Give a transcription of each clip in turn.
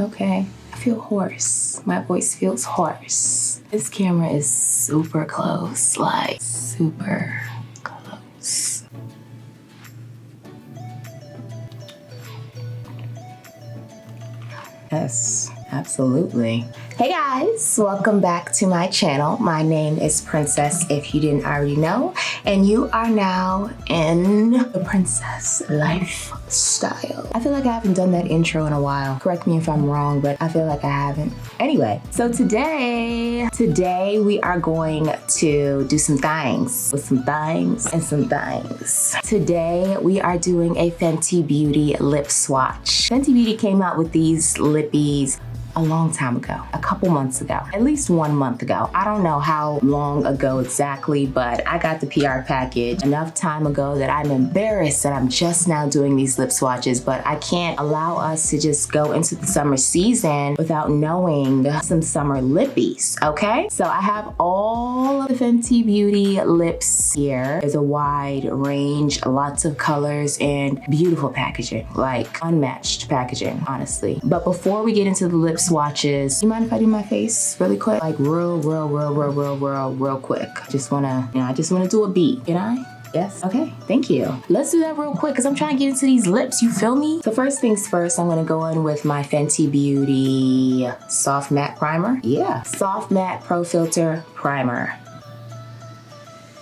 Okay, I feel hoarse. My voice feels hoarse. This camera is super close, like super close. Yes, absolutely. Hey guys, welcome back to my channel. My name is Princess, if you didn't already know, and you are now in the Princess lifestyle. I feel like I haven't done that intro in a while. Correct me if I'm wrong, but I feel like I haven't. Anyway, so today we are going to do some things with some things and some things. Today we are doing a Fenty Beauty lip swatch. Fenty Beauty came out with these lippies a long time ago, a couple months ago, at least 1 month ago. I don't know how long ago exactly, but I got the PR package enough time ago that I'm embarrassed that I'm just now doing these lip swatches, but I can't allow us to just go into the summer season without knowing some summer lippies, okay? So I have all of the Fenty Beauty lips here. There's a wide range, lots of colors, and beautiful packaging, like unmatched packaging, honestly. But before we get into the lip swatches, you mind if I do my face really quick? Like real quick. I just wanna do a beat, can I? Yes? Okay, thank you. Let's do that real quick because I'm trying to get into these lips, you feel me? So first things first, I'm gonna go in with my Fenty Beauty Soft Matte Primer. Yeah, Soft Matte Pro Filter Primer.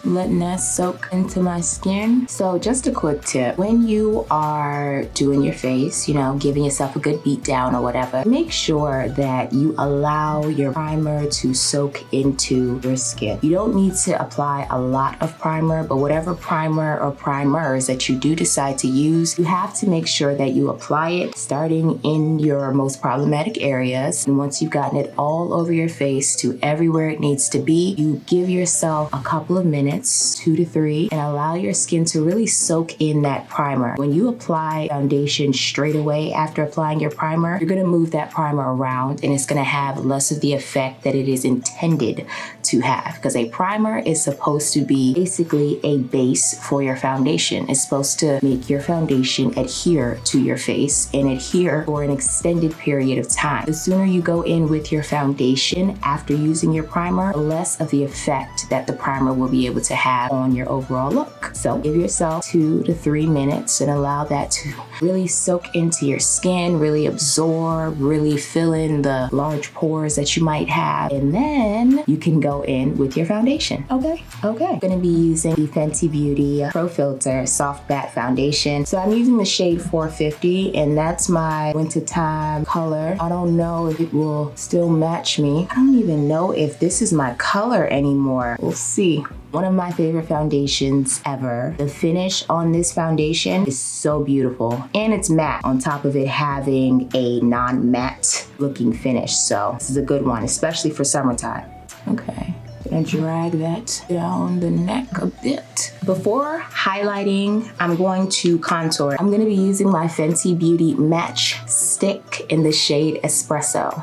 Letting that soak into my skin. So just a quick tip, when you are doing your face, you know, giving yourself a good beat down or whatever, make sure that you allow your primer to soak into your skin. You don't need to apply a lot of primer, but whatever primer or primers that you do decide to use, you have to make sure that you apply it starting in your most problematic areas. And once you've gotten it all over your face to everywhere it needs to be, you give yourself a couple of minutes, 2 to 3, and allow your skin to really soak in that primer. When you apply foundation straight away after applying your primer, you're gonna move that primer around and it's gonna have less of the effect that it is intended to have, because a primer is supposed to be basically a base for your foundation. It's supposed to make your foundation adhere to your face and adhere for an extended period of time. The sooner you go in with your foundation after using your primer, the less of the effect that the primer will be able to have on your overall look. So give yourself 2 to 3 minutes and allow that to really soak into your skin, really absorb, really fill in the large pores that you might have, and then you can go in with your foundation. Okay. I'm gonna be using the Fenty Beauty Pro Filter Soft Matte Foundation. So I'm using the shade 450, and that's my wintertime color. I don't know if it will still match me. I don't even know if this is my color anymore. We'll see. One of my favorite foundations ever. The finish on this foundation is so beautiful, and it's matte on top of it having a non-matte looking finish. So this is a good one, especially for summertime. Okay, gonna drag that down the neck a bit. Before highlighting, I'm going to contour. I'm gonna be using my Fenty Beauty Match Stick in the shade Espresso.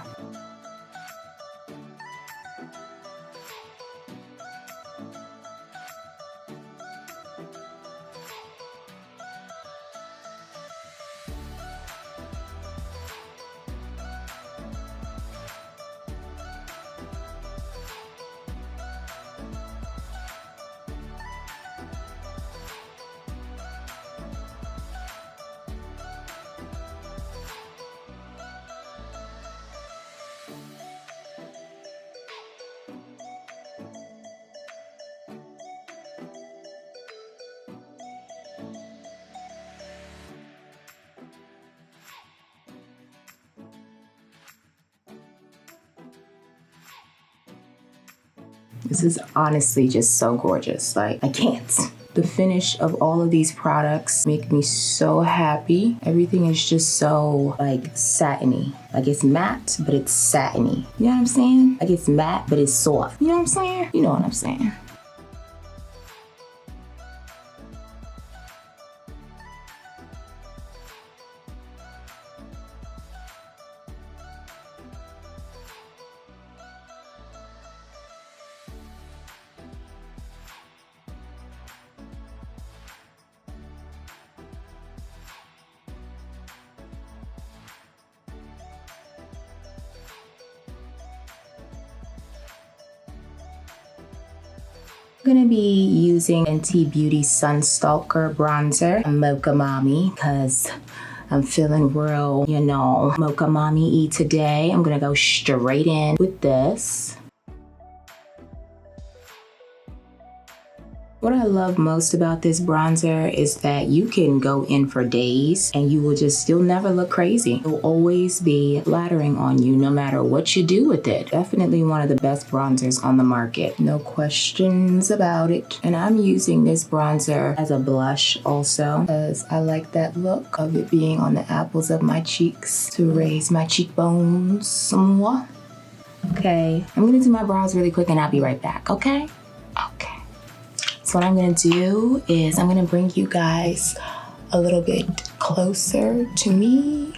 This is honestly just so gorgeous. Like, I can't. The finish of all of these products make me so happy. Everything is just so like satiny. Like it's matte, but it's satiny. You know what I'm saying? Like it's matte, but it's soft. You know what I'm saying? You know what I'm saying. I'm gonna be using Fenty Beauty Sunstalker Bronzer, Mocha Mommy, because I'm feeling real, you know, Mocha Mommy-y today. I'm gonna go straight in with this. What I love most about this bronzer is that you can go in for days and you will just still never look crazy. It will always be flattering on you no matter what you do with it. Definitely one of the best bronzers on the market. No questions about it. And I'm using this bronzer as a blush also because I like that look of it being on the apples of my cheeks to raise my cheekbones somewhat. Okay, I'm gonna do my brows really quick and I'll be right back, okay? Okay. So what I'm gonna do is I'm gonna bring you guys a little bit closer to me.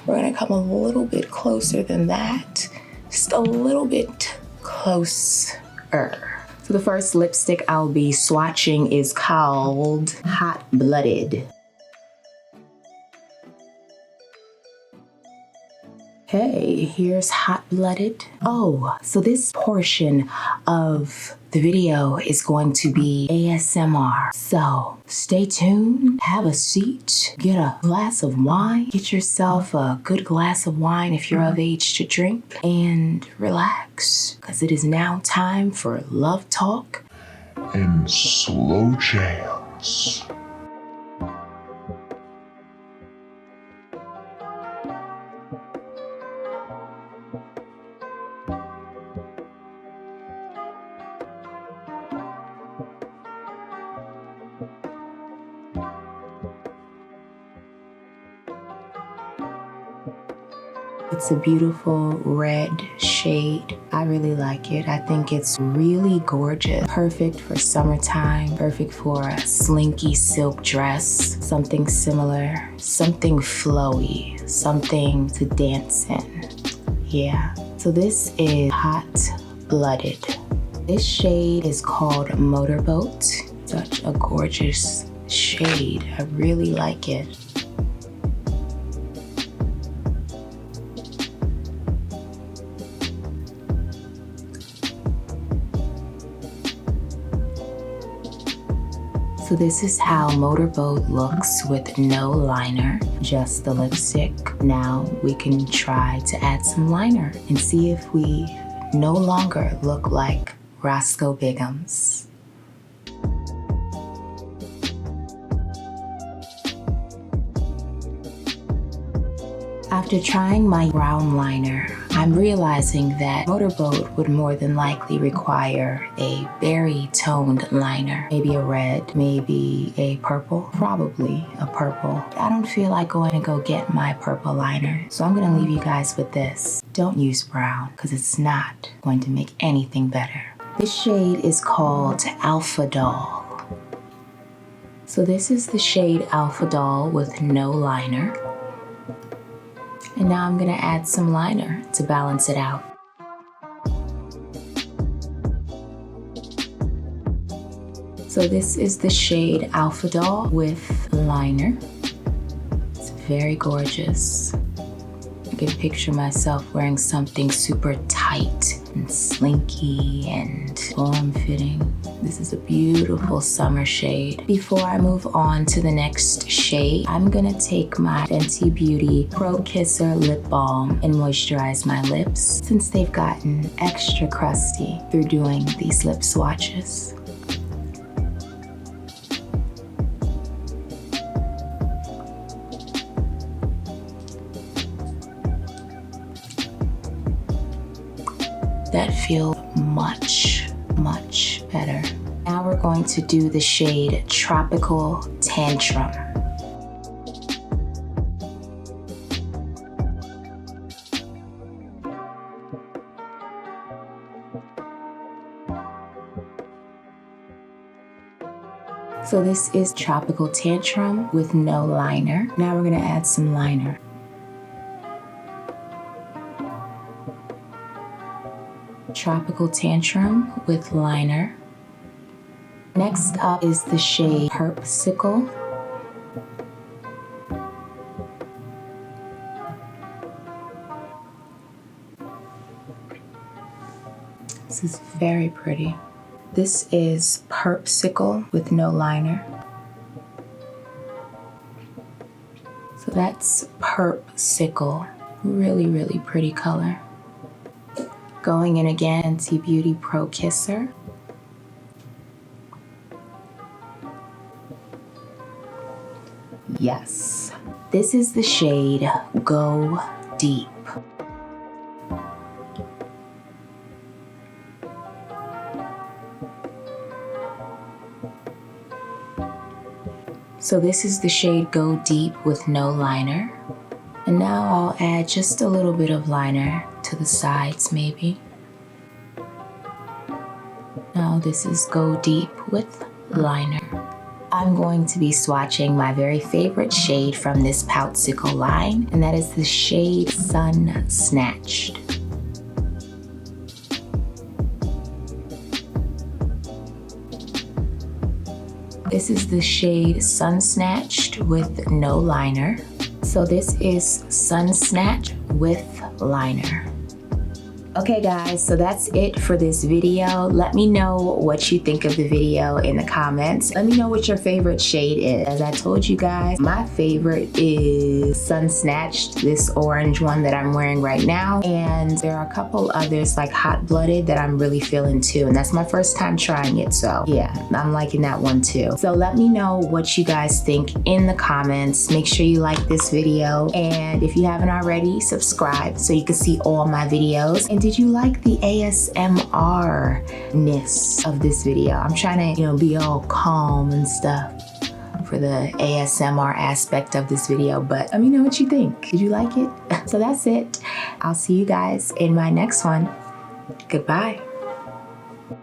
We're gonna come a little bit closer than that. Just a little bit closer. So the first lipstick I'll be swatching is called Hot Blooded. Okay, here's Hot Blooded. Oh, so this portion of the video is going to be ASMR. So stay tuned, have a seat, get a glass of wine, get yourself a good glass of wine if you're of age to drink, and relax, because it is now time for Love Talk and Slow Jams. It's a beautiful red shade. I really like it. I think it's really gorgeous. Perfect for summertime, perfect for a slinky silk dress, something similar, something flowy, something to dance in. Yeah, so this is Hot Blooded. This shade is called Motorboat. Such a gorgeous shade. I really like it. So this is how Motorboat looks with no liner, just the lipstick. Now we can try to add some liner and see if we no longer look like Roscoe Bigums. After trying my brown liner, I'm realizing that Motorboat would more than likely require a berry toned liner. Maybe a red, maybe a purple, probably a purple. I don't feel like going to go get my purple liner, so I'm gonna leave you guys with this. Don't use brown, because it's not going to make anything better. This shade is called Alpha Doll. So this is the shade Alpha Doll with no liner. And now I'm gonna add some liner to balance it out. So this is the shade Alpha Doll with liner. It's very gorgeous. I can picture myself wearing something super tight and slinky and form-fitting. This is a beautiful summer shade. Before I move on to the next shade, I'm gonna take my Fenty Beauty Pro Kisser Lip Balm and moisturize my lips since they've gotten extra crusty through doing these lip swatches. That feels much, much better. Now we're going to do the shade Tropical Tantrum. So this is Tropical Tantrum with no liner. Now we're gonna add some liner. Tropical Tantrum with liner. Next up is the shade POUTSICLE. This is very pretty. This is POUTSICLE with no liner. So that's POUTSICLE. Really, really pretty color. Going in again to Beauty Pro Kisser. Yes. This is the shade Go Deep. So this is the shade Go Deep with no liner. And now I'll add just a little bit of liner to the sides maybe. Now this is Go Deep with liner. I'm going to be swatching my very favorite shade from this POUTSICLE line, and that is the shade Sun Snatched. This is the shade Sun Snatched with no liner. So this is Sun Snatched with liner. Okay guys, so that's it for this video. Let me know what you think of the video in the comments. Let me know what your favorite shade is. As I told you guys, my favorite is Sun Snatched, this orange one that I'm wearing right now. And there are a couple others like Hot Blooded that I'm really feeling too. And that's my first time trying it. So yeah, I'm liking that one too. So let me know what you guys think in the comments. Make sure you like this video. And if you haven't already, subscribe so you can see all my videos. And did you like the ASMR-ness of this video? I'm trying to, be all calm and stuff for the ASMR aspect of this video, but let me know what you think. Did you like it? So that's it. I'll see you guys in my next one. Goodbye.